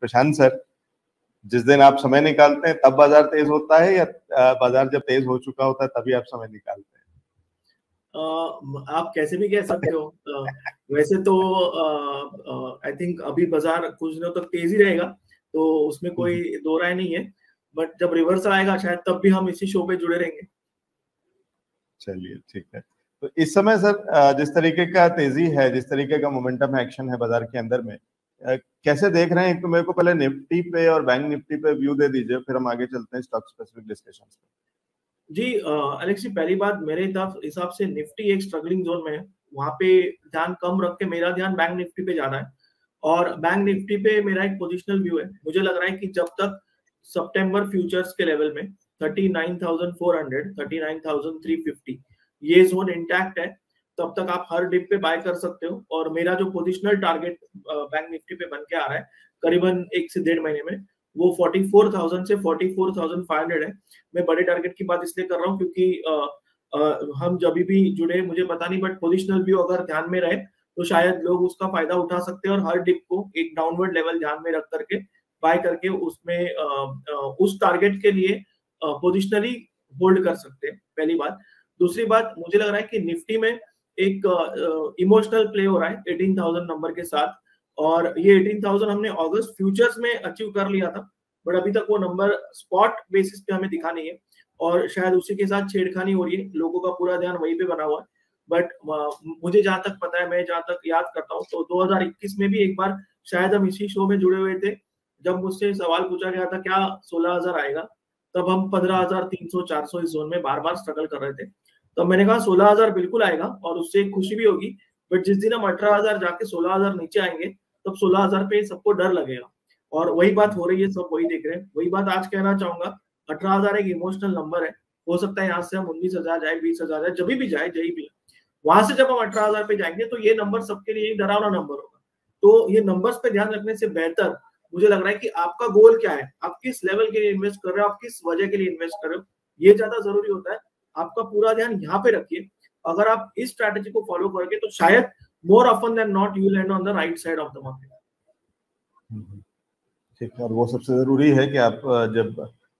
प्रशांत sir, जिस दिन आप समय निकालते हैं तब बाजार तेज होता है या बाजार जब तेज हो चुका होता है तभी आप समय निकालते हैं? आप कैसे भी कह सकते हो। वैसे तो आई थिंक अभी बाजार कुछ दिनों तक तेज ही रहेगा, तो उसमें कोई दो राय नहीं है, बट जब रिवर्सल आएगा शायद तब भी हम इसी शो पे जुड़े रहेंगे। चलिए ठीक है। तो इस समय सर जिस तरीके का तेजी है, जिस तरीके का मोमेंटम एक्शन है बाजार के अंदर में, कैसे देख रहे हैं? एक तो मेरे को पहले निफ्टी पे और बैंक निफ्टी पे व्यू दे दीजिए, फिर हम आगे चलते हैं स्टॉक स्पेसिफिक डिस्कशंस पे। जी अलेक्स जी, पहली बात मेरे हिसाब से निफ्टी एक स्ट्रगलिंग जोन में है, वहां पे ध्यान कम रख के मेरा ध्यान बैंक निफ्टी पे ज्यादा है। और बैंक निफ्टी पे मेरा एक पोजिशनल व्यू है, मुझे लग रहा है कि जब तक सितंबर फ्यूचर्स के लेवल में 39,400 39,350 ये जोन इंटैक्ट है, तब तक आप हर डिप पे बाय कर सकते हो। और मेरा जो पोजिशनल टारगेट बैंक निफ्टी पे बन के आ रहा है करीबन 1 से 1.5 महीने में, वो 44,000 से 44,500 है। मैं बड़े टारगेट की बात इसलिए कर रहा हूँ क्योंकि हम जब भी जुड़े मुझे पता नहीं, बट पोजिशनल व्यू अगर ध्यान में रहे तो शायद लोग उसका फायदा उठा सकते हैं और हर डिप को एक डाउनवर्ड लेवल ध्यान में रख करके बाय करके उसमें उस टारगेट के लिए पोजिशनली होल्ड कर सकते हैं, पहली बात। दूसरी बात, मुझे लग रहा है कि निफ्टी में एक इमोशनल प्ले हो रहा है 18,000 नंबर के साथ, और ये 18,000 हमने अगस्त फ्यूचर्स में अचीव कर लिया था, बट अभी तक वो नंबर स्पॉट बेसिस पे हमें दिखा नहीं है, और शायद उसी के साथ छेड़खानी हो रही है, लोगों का पूरा ध्यान वहीं पे बना हुआ है। बट मुझे जहां तक पता है, मैं जहां तक याद करता हूँ, तो 2021 में भी एक बार शायद हम इसी शो में जुड़े हुए थे, जब मुझसे सवाल पूछा गया था क्या 16,000 आएगा, तब हम 15,300 400 इस जोन में बार बार स्ट्रगल कर रहे थे। तो मैंने कहा 16,000 बिल्कुल आएगा और उससे खुशी भी होगी, बट जिस दिन हम 18,000 जाके 16,000 नीचे आएंगे तब 16,000 पे सबको डर लगेगा, और वही बात हो रही है, सब वही देख रहे हैं। वही बात आज कहना चाहूंगा, 18,000 एक इमोशनल नंबर है, हो सकता है यहाँ से हम 19,000 जाए, 20,000 जाए, जब भी जाए, जही भी, वहां से जब हम 18,000 पे जाएंगे तो ये नंबर सबके लिए डरावना नंबर होगा। तो ये नंबर्स पे ध्यान रखने से बेहतर मुझे लग रहा है कि आपका गोल क्या है, आप किस लेवल के लिए इन्वेस्ट कर रहे हो, आप किस वजह के लिए इन्वेस्ट कर रहे हो, ये ज्यादा जरूरी होता है। आपका पूरा ध्यान यहाँ पे रखिए। अगर आप इस स्ट्रैटेजी को फॉलो करोगे तो शायद more often than not you land on the right side of the market. ठीक है, और वो सबसे जरूरी है कि आप जब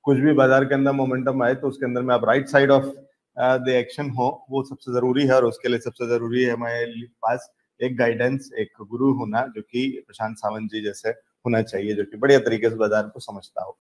कुछ भी बाजार के अंदर मोमेंटम आए तो उसके अंदर में आप right side of the action हो, वो सबसे जरूरी है। और उसके लिए सबसे जरूरी है हमारे पास एक गाइडेंस, एक गुरु होना, जो कि प्रशांत सावंत जी जैसे होना चाहिए, जो कि बढ़िया तरीके से बाजार को समझता हो।